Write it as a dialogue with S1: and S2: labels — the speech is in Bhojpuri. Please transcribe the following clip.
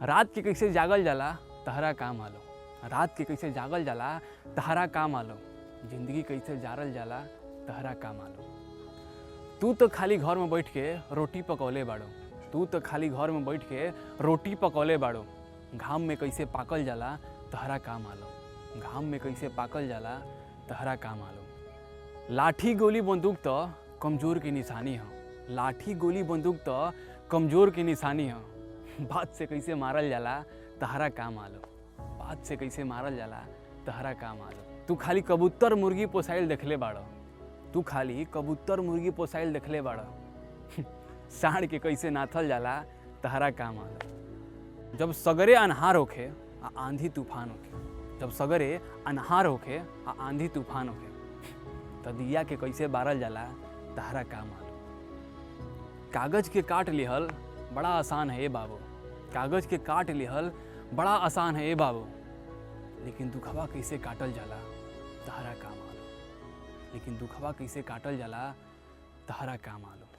S1: रात के कैसे जागल जाला तहरा का मालूम। रात के कैसे जागल जाला तहरा का मालूम। जिंदगी कैसे जारल जाला तहरा का मालूम। तू तो खाली घर में बैठ के रोटी पकौले बाड़ो। तू तो खाली घर में बैठ के रोटी पकौले बाड़ो। घाम में कैसे पाकल जाला तहरा का मालूम। घाम में कैसे पाकल जाला तहरा का मालूम। लाठी गोली बंदूक तो कमजोर की निशानी हो। लाठी गोली बंदूक तो कमजोर की निशानी हो। बात से कैसे मारल जाला तहरा का मालूम। बात से कैसे मारल जाला तहरा का मालूम। तू खाली कबूतर मुर्गी पोसाइल देखले बाड़ो। तू खाली कबूतर मुर्गी पोसाइल देखले बाड़ो। साढ़ के कैसे नाथल जाला तहरा का मालूम। जब सगरे अनहार होखे आ आंधी तूफान होखे। जब सगरे अनहार होखे आ आंधी तूफान होखे तो दिया के कैसे बारल जाला तहरा का मालूम। कागज के काट लिहल बड़ा आसान है ए बाबू। कागज के काट लिहल बड़ा आसान है ए बाबू। लेकिन दुखवा कैसे काटल जाला तहरा का मालूम। लेकिन दुखवा कैसे काटल जाला तहरा का मालूम।